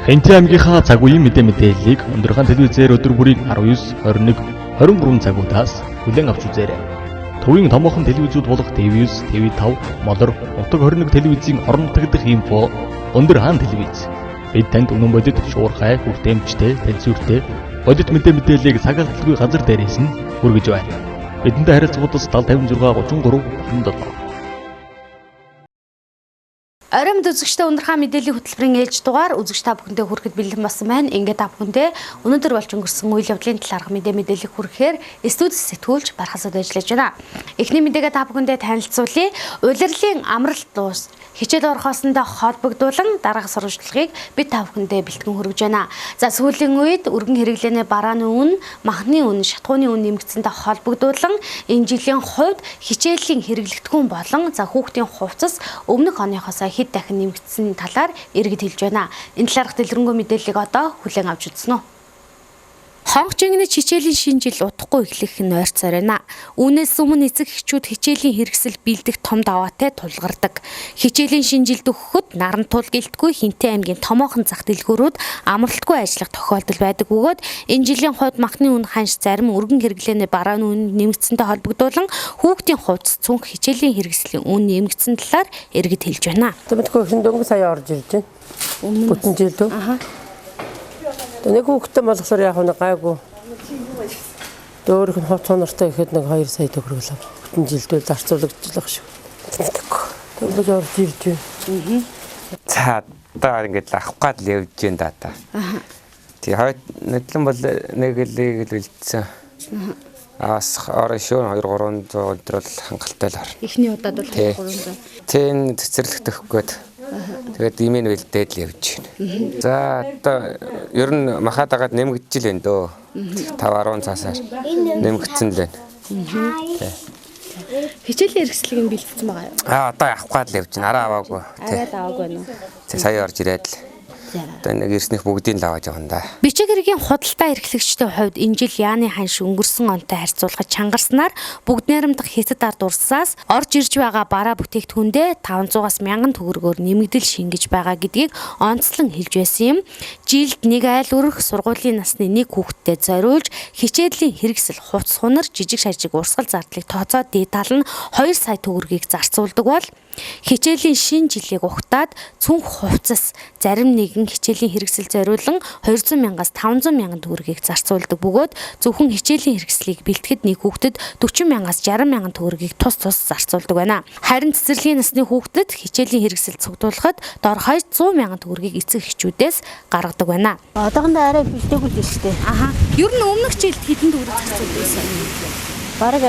Хэнти аймгийнхаа цаг үеийн мэдээллийг өндөрхөн телевизээр өдөр бүрийн 19, 21, 23 цагуудаас хүлээн авч үзээрэй. Төвийн томоохон телевизүүд болох TV9, TV5, Молор, Нутаг 21 телевизийн орон нутгадх инфо өндөр хаан телевиз. Бид танд үнэн бодит, шуурхай, хүртээмжтэй, тэнцвэртэй бодит мэдээллийг цагааталгүй газар дээрээс нь хүргэж байна. Бидэнтэй харилцагуудаас 7056 33 97. Оройн үзэгчтэй өндөр хаан мэдээллийн хөтөлбөрийн ээлж дугаар үзэгч та бүхэндээ хүрэхэд бэлэн болсон байна. Ингээд та бүхэндээ өнөөдөр болж өнгөрсөн үйл явдлын талаарх мэдээллийг хүрэхээр студиэс сэтгүүлч Бархасад ажиллаж байна. Эхний мэдээгээ та бүхэндээ танилцуулъя. Улирлын амралт дуус хичээл орохоосондоо холбогдуулан дараах сурвалжлагыг бид та бүхэндээ бэлтгэн хүргэж байна. За сүүлийн үед өргөн хэрэглээний барааны үн, махны үн, шатхууны үн нэмэгдсэнтэй холбогдуулан энэ жилийн хувьд хичээлийн хэрэглэгдэхүүн болон за хүүхдийн хувцас өмнөх оныхоос хэд дахин нэмэгдсэн талаар иргэд хэлж байна. Энэ талаарх дэлгэрэнгүй мэдээллийг одоо хүлээн авч үзнэ. Хонх жигнэж хичээлийн шинэ жил удахгүй эхлэх нь ойрцоор байна. Үүнээс өмнө эцэг эхчүүд хичээлийн хэрэгсэл бэлдэх том даваатай тулгардаг. Хичээлийн шинэ жилд өгөхөд наран тул гэлтгүй Хинтээ аймгийн томоохон зах дэлгүүрүүд амралтгүй ажиллах тохиолдол байдаг бөгөөд энэ жилийн хувьд махны үн ханш зарим өргөн хэрэглээний барааны үн нэмэгдсэнтэй холбогдуулан хүүхдийн хувцас цүнх хичээлийн хэрэгслийн үн нэмэгдсэн талаар иргэд хэлж байна. Тэгмэдгүй хиндөнгө сая орж ирж байна. Бүтэн жилдөө. Нэг хүүхдтэй болохоор яг нэг гайгүй. Дөөрөх нь хот хонортой ихэд нэг 2 сая төгрөг л бүтэн жилдөө зарцуулагчлах шүү. Тэгвэл орж ирж байна. За одоо ингэж авах гад л явж байна даа. Тий хойд нэтлэн бол нэг лиг л үлдсэн. Аас орон шүү 2-300 өдөр бол хангалттай л ор. Эхний удаад бол 300. Тэн цэцэрлэгдэх гээд тэгээд имэн бэлдээд л явж байна. За одоо ер нь махаад агаад нэмэгдэж л байна дөө. 5-10 цаасаар нэмэгдсэн л байна. Хичээлийн хэрэгслийг нь бэлтгэсэн байгаа юу? Одоо авах гад л явж байна. Араа аваагүй. Араад аваагүй байна уу? Сая орж ирээд л. Одоо нэг ирснэх бүгдийг л аваад явна да. Бичиг хэргийн худалдаа эрхлэгчдийн хувьд энэ жил яаны ханш өнгөрсөн онтой харьцуулахад чангарснаар бүгд найрамдах хятад ард урсаас орж ирж байгаа бараа бүтээгдэхүүндээ 500-аас 1000 төгрөгөөр нэмэгдэл шингэж байгаа гэдгийг онцлон хэлж байсан юм. Жилд нэг айл өрөх сургуулийн насны нэг хүүхэдтэй зориулж хичээлийн хэрэгсэл хувцас хунар жижиг шажиг урсгал зардлыг тооцоод дээд тал нь 2 сая төгрөгийг зарцуулдаг бол хичээлийн шинэ жилийг ухтаад цүнх хувцас зарим нэгэн хичээлийн хэрэгсэл зориулан 200,000-аас 500,000 төгрөгийг зарцуулдаг бөгөөд зөвхөн хичээлийн хэрэгслийг бэлтгэхэд нэг хүүхдэд 40,000-аас 60,000 төгрөгийг тус зарцуулдаг байна. Харин цэцэрлэгийн насны хүүхдэд хичээлийн хэрэгсэл цугдуулахад дор хаяж 100,000 төгрөгийг эцэг эхчүүдээс гаргадаг байна. Одоохондоо арай бэлдээгүй л шүү дээ. Ер нь өмнөх жилд хэдэн төгрөг зарцуулдаг байсан? Бараг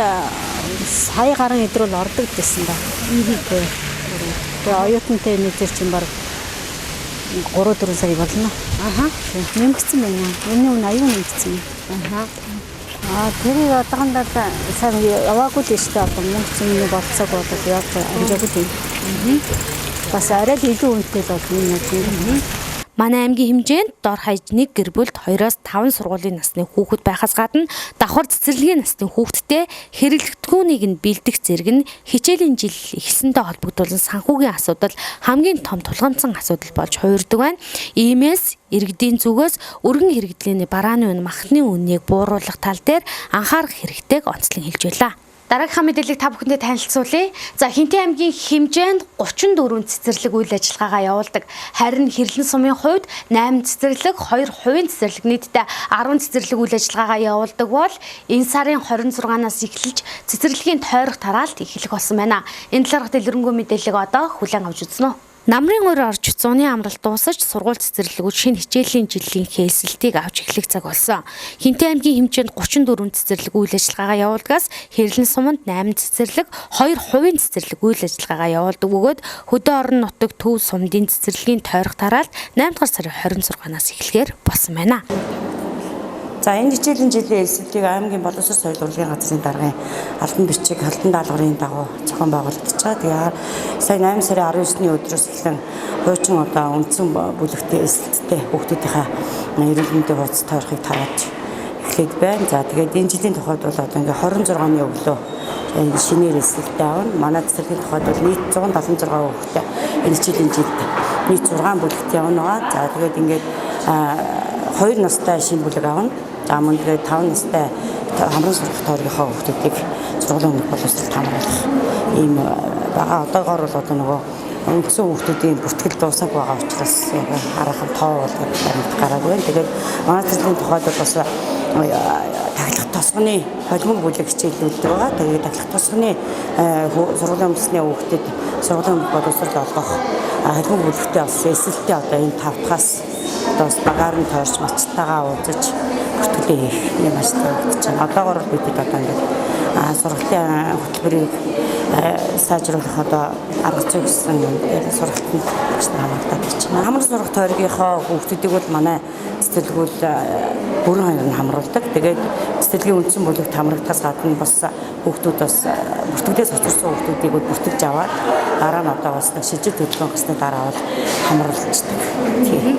сая гаруй өдрөөр ордог гэсэн ба. Тэгээ оюутантай мэдэр чинь баг 3-4 сая болно. Нэмэгдсэн байна. Энэ үн аюун нэмэгдсэн. Тэр одоохондоо сайн яваагүй л шүү дээ. Одоо мөнгө цэний болцоог бодоод явж амжаагүй юм. Бас арай илүү үнэтэй л болно юм. Манай аймгийн хэмжээнд дор хаяж нэг гэр бүлд 2-5 сургуулийн насны хүүхэд байхаас гадна давхар цэцэрлэгийн насны хүүхэдтэй хэрэглэгдэхүүнийг нь бэлдэх зэрэг нь хичээлийн жил эхэлсэнтэй холбогдуулан санхүүгийн асуудал хамгийн том тулгамдсан асуудал болж хувирдаг байна. Иймээс иргэдийн зүгээс өргөн хэрэглээний барааны үн махны үннийг бууруулах тал дээр анхаарах хэрэгтэйг онцлон хэлж байлаа. Дараагийнхаа мэдээллийг та бүхэндээ танилцуулъя. За Хинтээ аймгийн хэмжээнд 34 цэцэрлэг үйл ажиллагаагаа явуулдаг. Харин Хэрлэн сумын хувьд 8 цэцэрлэг, 2 хувийн цэцэрлэг нийтдээ 10 цэцэрлэг үйл ажиллагаагаа явуулдаг бол энэ сарын 26-наас эхэлж цэцэрлэгийн тойрох тараалт эхлэх болсон байна. Энэ талаарх дэлгэрэнгүй мэдээллийг одоо хүлээн авч үзнэ. Намрын өр орж зуны амралт дуусаж сургууль цэцэрлэгүүд шинэ хичээлийн жилийн хэлсэлтийг авч эхлэх цаг болсон. Хинтээ аймгийн хэмжээнд 34 цэцэрлэг үйл ажиллагаагаа явуулдагаас Хэрлэн суманд 8 цэцэрлэг, 2 хувийн цэцэрлэг үйл ажиллагаагаа явуулдаг бөгөөд Хөдөө орон нутаг Төв сумдын цэцэрлэгийн тойрох тараалт 8 дугаар сарын 26-наас эхлэхээр болсон байна. За энэ хичээлийн жилийн хэлсэлтийг аймгийн боловсрол соёл урлагийн газрын даргын албан бичиг халдан даалгаврын дагуу зохион байгуулагдаж байгаа. Тэгээ сая 8 сарын 19-ний өдрөөс эхлэн хуучин одоо үндсэн бүлэгтээ эсэлттэй хүүхдүүдийнхээ эрүүл мэндийн хуудас тойрохыг тарааж эхлээд байна. За тэгээд энэ жилийн тухайд бол одоо ингээ 26 оны өглөө шинээр эсэлттэй авна. Манай цэцэрлэгийн тухайд бол нийт 176 хүүхэдтэй энэ жилийн жилд нийт 6 бүлэгт явна. За тэгээд ингээд 2 настай шинэ бүлэг авна. За мөн тэгээд 5 настай хамрын сургах тойргийнхоо хүүхдүүдийг сургуулийн өмнөх боловсролд хамруулах ийм байгаа. Одоогоор бол одоо нөгөө үндсэн хүүхдүүдийн бүртгэл дуусах байгаа учраас яг хараахан тоо болгоод гараад байна. Тэгээд манай цэцлийн тухайд бол бас тахилах тосгоны холимог бүлэг хичээлүүд байгаа. Тэгээд тахилах тосгоны сургуулийн өмнөсний хүүхдэд сургуулийн боловсрол олгох холимог бүлэгтээ бас эсэлтээ одоо энэ 5 дахаас одоо багаар нь тойрч мацтайгаа уулзаж бүртгэлээ хийх юм ашиглаж байна. Одоогоор бид одоо ингээд сургалтын хөтөлбөрийг сайжруулах одоо арга зүй гэсэн сургалтанд багш нар хамгаалдаг гэж байна. Хамрын сургах тойргийнхоо хүүхдүүдийг бол манай цэцэлгүүл бүрэн хоёр нь хамруулдаг. Тэгээд цэцэлгийн үндсэн бүлэгт хамрагдахаас гадна бас хүүхдүүд бас бүртгэлээс очирсан хүүхдүүдийг бүртгэж аваад дараа нь одоо бас шижил хөдөлгөөн гэсний дараа бол хамруулцдаг. Тийм.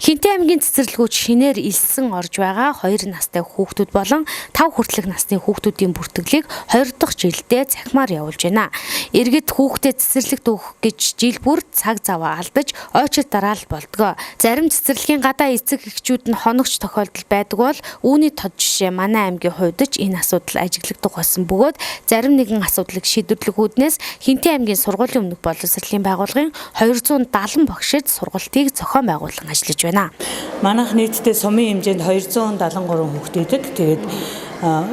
Хинтээ аймгийн цэцэрлэгүүд шинээр илсэн орж байгаа 2 настай хүүхдүүд болон 5 хүртэлх насны хүүхдүүдийн бүртгэлийг 2 дахь жилдээ цахимаар явуулж байна. Иргэд хүүхдэд цэцэрлэгт өгөх гэж жил бүр цаг зав алдаж ойчид дараал болдгоо. Зарим цэцэрлэгийн гадаа эцэг эхчүүд нь хоногч тохиолдол байдаг бол үүний тод жишээ манай аймгийн хувьд ч энэ асуудал ажиглагдах болсон бөгөөд зарим нэгэн асуудлыг шийдвэрлэхүүднээс Хинтээ аймгийн сургуулийн өмнөх боловсролын байгууллагын 270 багшид сургалтыг зохион байгуулан ажиллаж байна. Манайх нийтдээ сумын хэмжээнд 273 хүүхэд идэг. Тэгээд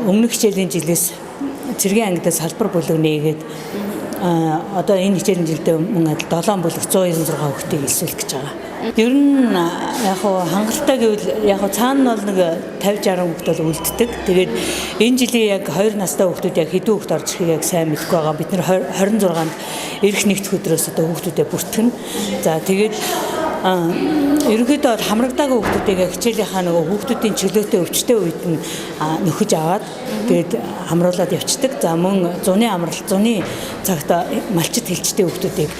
өмнөх хичээлийн жилээс цэргийн ангидаас салбар бүлэг нээгээд одоо энэ хичээлийн жилдээ мөн адил 7 бүлэг 196 хүүхдийг илсүүлэх гэж байгаа. Ер нь яг хангалттай гэвэл яг цаана бол нэг 50-60 хүүхэд бол үлддэг. Тэгээд энэ жилийн яг 2 настай хүүхдүүд яг хэдэн хүүхэд орж ирэхийг яг сайн мэдэхгүй байгаа. Бид нэр 26-нд эрх нэгдэх өдрөөс одоо хүүхдүүдэд бүртгэн. За тэгээд ерөнхийдөө хамрагдаагүй хүүхдүүдийг хичээлийнхаа нөгөө хүүхдүүдийн чөлөөтэй өвчтөе үед нь нөхөж аваад тэгээд хамруулад явцдаг. За мөн зуны амралт, зуны цагт малчит хилчтэй хүүхдүүдийг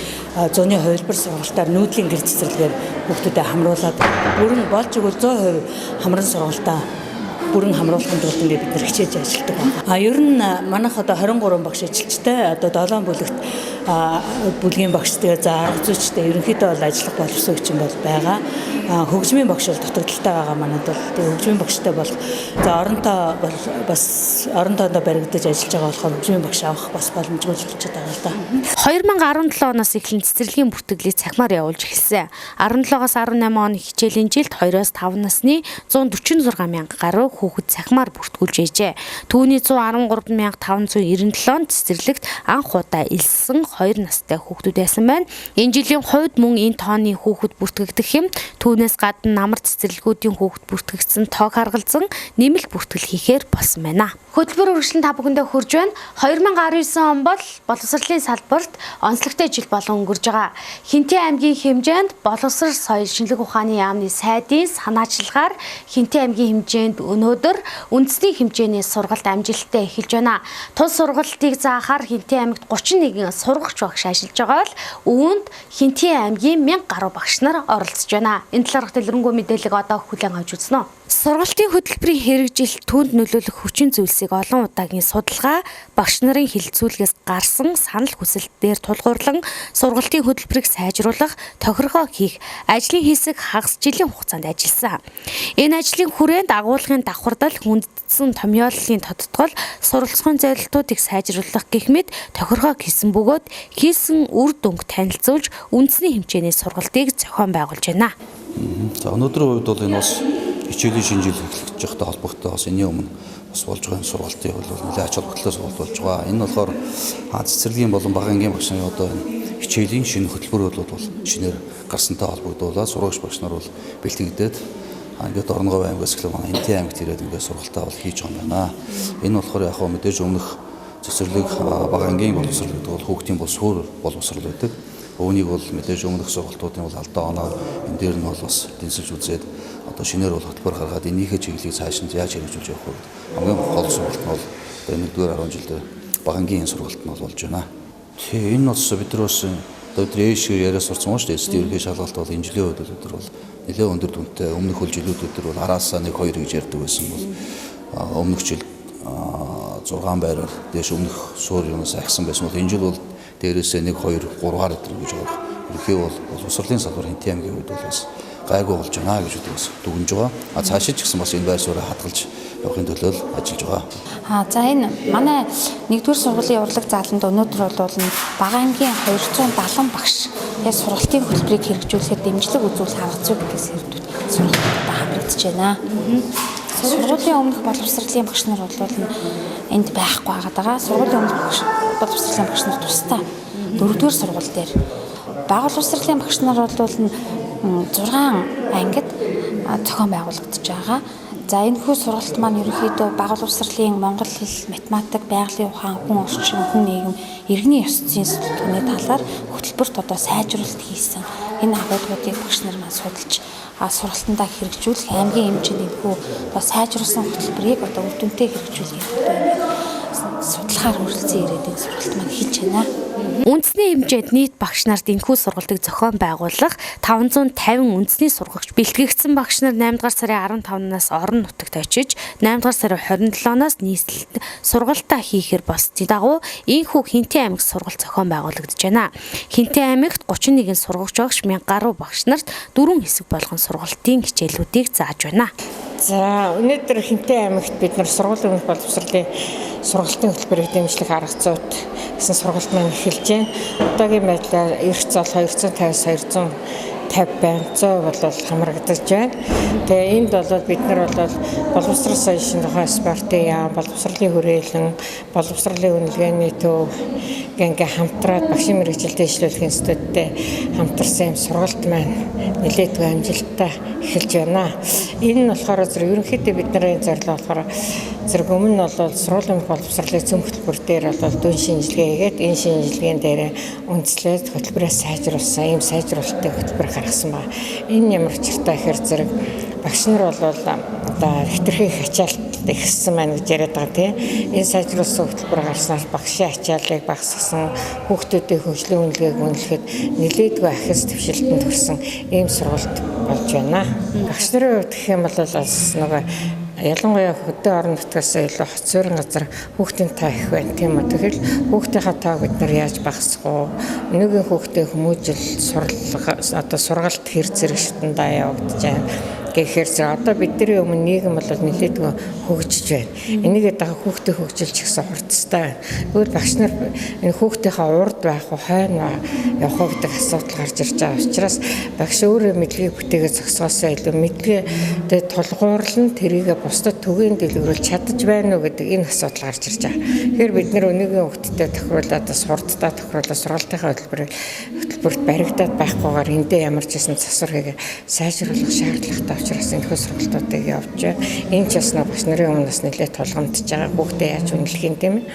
зуны хувилбар сургалтаар нүүдлийн гэр цэцэрлэгээр хүүхдүүдэд хамруулад бүрэн болж игэл 100% хамрын сургалтаа бүрэн хамруулахын тулд ингээд бид нэр хичээж ажилладаг байна. Ер нь манайх одоо 23 багш ажилчтай одоо 7 бүлэгт бүлгийн багштай за арга зүйчтэй ерөнхийдөө бол ажиллах боловсон хүчин бол байгаа. Хөгжмийн багш бол дутагдaltaй байгаа манайд бол тэгээ хөгжмийн багштай бол за оронтой бол бас оронтойдоо баригдаж ажиллаж байгаа болохоор хөгжмийн багш авах бас боломжгүй болчиход байгаа л да. 2017 оноос эхлэн цэцэрлэгийн бүртгэлийг цахимаар явуулж эхэлсэн. 17-оос 18 оны хичээлийн жилд 2-5 насны 146 мянга гаруй хүүхэд цахимаар бүртгүүлж ээжээ. Түүний 113,597 цэцэрлэгт анх удаа илсэн 2 настай хүүхдүүд байсан байна. Энэ жилийн хувьд мөн энэ тооны хүүхэд бүртгэгдэх юм. Түүнээс гадна намар цэцэрлэгүүдийн хүүхэд бүртгэгдсэн тоог харгалзан нэмэлт бүртгэл хийхээр болсон байна. Хөтөлбөр үргэлжлэн та бүхэндээ хүрж байна. 2019 он бол боловсролын салбарт онцлогтой жил болон өнгөрж байгаа. Хинтээ аймгийн хэмжээнд боловсрол соёл шинжилгээ ухааны яамны сайдын санаачлагаар Хинтээ аймгийн хэмжээнд өнөөдөр үндэсний хэмжээний сургалт амжилттай эхэлж байна. Тус сургалтыг заахаар Хинтээ аймагт 31 сургагч багш ажиллаж байгаа бол үүнд Хинтээ аймгийн 1000 гаруй багш нар оролцож байна. Энэ талаарх дэлгэрэнгүй мэдээлэл одоо хүлээн авч үзнэ. Сургалтын хөтөлбөрийн хэрэгжилт түүнд нөлөөлөх хүчин зүйлсийг олон удаагийн судалгаа, багш нарын хилцүүлгээс гарсан санал хүсэлт дээр тулгуурлан сургалтын хөтөлбөрийг сайжруулах, тохиргоо хийх ажлын хэсэг хагас жилийн хугацаанд ажилласан. Энэ ажлын хүрээнд агуулгын давхардал, хүндсэн томьёоллын тодтгол, суралцахуйн зорилтуудыг сайжруулах гэх мэт тохиргоо хийсэн бөгөөд хийсэн үр дүнг танилцуулж үндэсний хэмжээний сургалтыг зохион байгуулж байна. За өнөөдрийн хувьд бол энэ бас хичээлийн шинэ жил эхлэж байхдаа холбогдсон бас энэний өмнө бас болж байгаа сургалтын хувьд бол нэлээд ач холбогдолтой сургалт болж байгаа. Энэ болохоор цэцэрлэгийн болон бага ангийн багш нарын одоо хичээлийн шинэ хөтөлбөрүүд бол шинээр гарсантай холбогдуулаад сургагч багш нар бол бэлтгэгдээд ингээд Орногов аймгаас эхлэн манай Хинтээ аймагт ирээд ингээд сургалтаа бол хийж байгаа юм байна. Энэ болохоор яг хөө мэдээж өмнөх цэцэрлэг бага ангийн боловсрол гэдэг бол хүүхдийн бол суур боловсрол байдаг. Үүнийг бол мэдээж өмнөх сургалтуудын бол алдаа оноо энэ дээр нь бол бас дэнсэлж үзээд одоо шинээр бол хөтөлбөр гаргаад энийхээ чиглэлийг цааш нь яаж хэрэгжүүлж явах вэ? Хамгийн гол сургалт нь бол нэгдүгээр 10 жилдээ бага ангийн сургалт нь болж байна. Тэгээ энэ бас бид нар бас одоо ээшгээр яриа сурцсан шүү дээ. Эцсийн ерөнхий шалгалт бол энэ жилийн үед өдөр бол нэлээд өндөр дүнтэй өмнөх хөл жилүүд өдөр бол араасаа 1 2 гэж ярьдаг байсан бол өмнөх жил 6 байраар дээш өмнөх суур юунаас ахсан байсан бол энэ жил бол дээрээсээ 1 2 3-аар өдөр гэж байгаа. Ерөнхий бол боловсролын салбар Хинтээ аймгийн үед бол бас гайгүй болж байна гэж бас дүгнж байгаа. Цаашаа ч гэсэн бас энэ байр суурийг хадгалж явахын төлөө ажиллаж байгаа. За энэ манай 1-р сургуулийн урлаг зааланд өнөөдөр бол Бага аймгийн 270 багш сургалтын хөтөлбөрийг хэрэгжүүлэхэд дэмжлэг үзүүлэх арга зүй гэдгээс хэрдүүл сургалтад хамрагдаж байна. Сургуулийн өмнөх боловсролын багш нар бол энд байхгүй байгаа. Сургуулийн өмнөх боловсролын багш нар тусдаа 4-р сургууль дээр бага боловсролын багш нар бол 6 ангид зохион байгуулагдаж байгаа. За энэ хүү сургалт маань ерөнхийдөө бага боловсролын монгол хэл, математик, байгалийн ухаан, хүн орчин, хүн нийгэм, иргэний ёс зүйн сүлжээний талаар хөтөлбөрт одоо сайжруулалт хийсэн. Энэ агуулгуудыг багш нар маань судалж сургалтандаа хэрэгжүүлэх аймгийн хэмжээнд энэ хүү сайжруулсан хөтөлбөрийг одоо үр дүнтэй хэрэгжүүлэх судлахаар хүрэлцэн ирээд энэ сургалт маань хийж байна. Үндэсний хэмжээнд нийт багш нарт энэхүү сургалтыг зохион байгуулах 550 үндэсний сургагч бэлтгэгдсэн багш нар 8 дугаар сарын 15-наас орон нутагт очиж 8 дугаар сарын 27-наас нийслэлд сургалтаа хийхээр болсны дагуу энэхүү Хинтээ аймагт сургалт зохион байгуулагдаж байна. Хинтээ аймагт 31 сургагч багш 1000 гаруй багш нарт 4 хэсэг болгон сургалтын хичээлүүдийг зааж байна. За өнөөдөр Хинтээ аймагт бид нар сургуулийн өмнөх боловсролын сургалтын хөтөлбөрийг дэмжлэх арга зүйд гэсэн сургалт маань эхэлж байна. Одоогийн байдлаар эрх зол 250-250 байна. 100 бол хамрагдаж байна. Тэгээ энд бол бид нар бол боловсрол соёлын тухай спортын яам, боловсролын хүрээлэн, боловсролын үнэлгээний төв ингээ хамтраад багшийн мэргэжилтэд дэвшлүүлэх институттэй хамтарсан юм сургалт маань нэлээдгүй амжилттай эхэлж байна. Энэ нь болохоор зэрэг ерөнхийдөө бидний зорилго болохоор зэрэг өмнө нь бол сургуулийн боловсролын зөв хөтөлбөр дээр бол дүн шинжилгээ хийгээд энэ шинжилгээнд дээр үндэслээд хөтөлбөрөө сайжруулсан ийм сайжруулалтын хөтөлбөр гаргасан байна. Энэ ямар учиртай гэхээр зэрэг багш нар бол одоо хэтэрхий ачаалт ихссэн байна гэж яриад байгаа тийм. Энэ сайжруулсан хөтөлбөр гаргаснаар багшийн ачааллыг багасгасан, хүүхдүүдийн хөгжлийн үнэлгээг үнэлэхэд нэлээдгүй ахис төвшөлтөнд хүрсэн ийм сургалт болж байна. Багш нарын хувьд гэх юм бол нөгөө ялангуяа хөдөө орон нутгаас илүү хоц суурин газар хүүхдийн таа их байна тийм үү. Тэгэхээр хүүхдийнхаа тааг бид нар яаж багасгах вэ? Өнөөгийн хүүхдийн хүмүүжил сургалт хэр зэрэг шатандаа явагдаж байна. Гэхээр одоо бидний өмнө нийгэм бол нэлээдгүй хөгжиж байна. Энийгээ дагаа хүүхдээ хөгжилж ихсэн хурцтай байна. Өөр багш нар энэ хүүхдийнхаа урд байх уу, хойно явах уу гэдэг асуудал гарч ирж байгаа учраас багш өөрөө мэдлэгийг бүтээгээ зогсоосоо илүү мэдлэгээ тулгуурлан тэрийгэ бусдад түгээн дэлгэрүүлж чадаж байна уу гэдэг энэ асуудал гарч ирж байгаа. Тэгэхээр бид нэр өнөөгийн хүүхдэд тохируулаад сурдтаа тохируулаад сургалтынхаа хөтөлбөрт баригдаад байхгүйгээр эндээ ямар ч гэсэн засвар хийгээ сайжруулах шаардлагатай учраас энэ хөө сургалтуудыг явж байна. Энэ ч бас багш нарын өмнө бас нэлээд тулгамдж байгаа. Хүүхдээ яаж үнэлэх юм тийм ээ.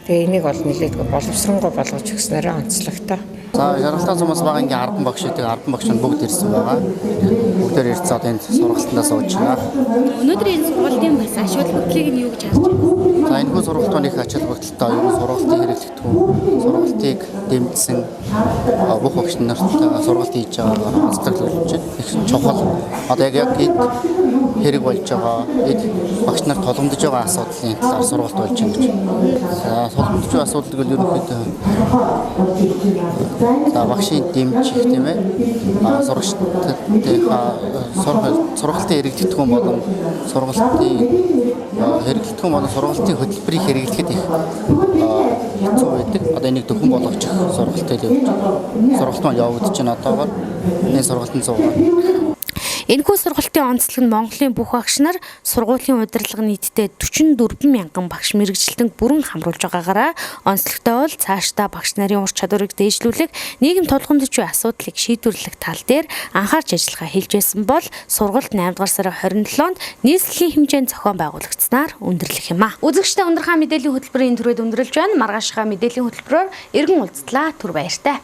Тэгээ энийг бол нэлээдгүй боловсронгуй болгож өгснээрээ онцлогтой. За Яргалтай цумаас байгаа ингээм 10 багш гэдэг 10 багш нь бүгд ирсэн байгаа. Бүгдээр ирсэн одоо энд сургалтандаа сууж байгаа. Өнөөдөр энэ сургалтын бас ач холбогдлыг нь юу гэж харж байна? За энэ хүү сургалтын их ач холбогдолтой оюун сургалтын хэрэглэгдэхүүн сургалтыг дэмжсэн бүх багш нартайгаа сургалт хийж байгаагаар онцлогдуулж байна. Их чухал. Одоо яг эд хэрэг болж байгаа, эд багш нар толгомдож байгаа асуудлын талаар сургалт болж байна гэж. За толгомдож байгаа асуудлыг л ерөнхийдөө багшийн дэмжих тийм ээ сургалтын хэрэглэгдэхүүн болон сургалтын хөтөлбөрийг хэрэглэхэд их хэцүү байдаг. Одоо энийг дөхөн болгочих сургалтыг сургалт маань явагдаж байна одоогоор энэ сургалтын цугаар. Энэхүү сургалтын онцлог нь Монголын бүх багш нар сургуулийн удирдлага нийтдээ 44 мянган багш мэргэжилтэнд бүрэн хамруулж байгаагаараа онцлогтой бол цаашдаа багш нарын ур чадварыг дээшлүүлэх, нийгэм тулгамдж буй асуудлыг шийдвэрлэх тал дээр анхаарч ажиллахаа хэлж байсан бол сургалт 8 дугаар сарын 27-нд нийслэлийн хэмжээнд зохион байгуулагдсанаар өндөрлөх юм а. Үзэгчдээ Ундрахаа мэдээллийн хөтөлбөрийн төрөд өндөрлж байна. Маргаашхаа мэдээллийн хөтөлбөрөөр эргэн уулзлаа. Түр баяртай.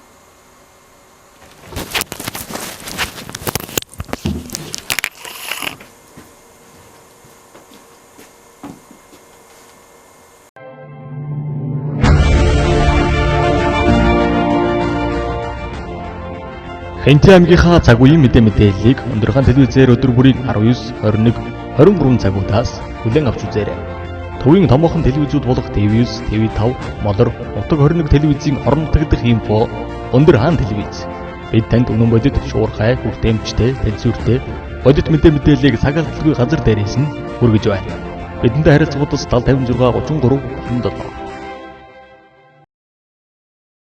Хинтээ аймгийнхаа цаг үеийн мэдээллийг Ундрахаа телевизээр өдөр бүрийн 19, 21, 23 цагуудаас хүлээн авч үзээрэй. Төвийн томоохон телевизүүд болох TV9, TV5, Молор, Нутаг 21 телевизийн орон нутаг дахь инфо Ундрахаа телевиз. Бид танд үнэн бодит, шуурхай, хүртээмжтэй, тэнцвэртэй бодит мэдээллийг сагалдалгүй газар дээрээс нь хүргэж байна. Бидэнтэй харилцагуудаас 7056 33 37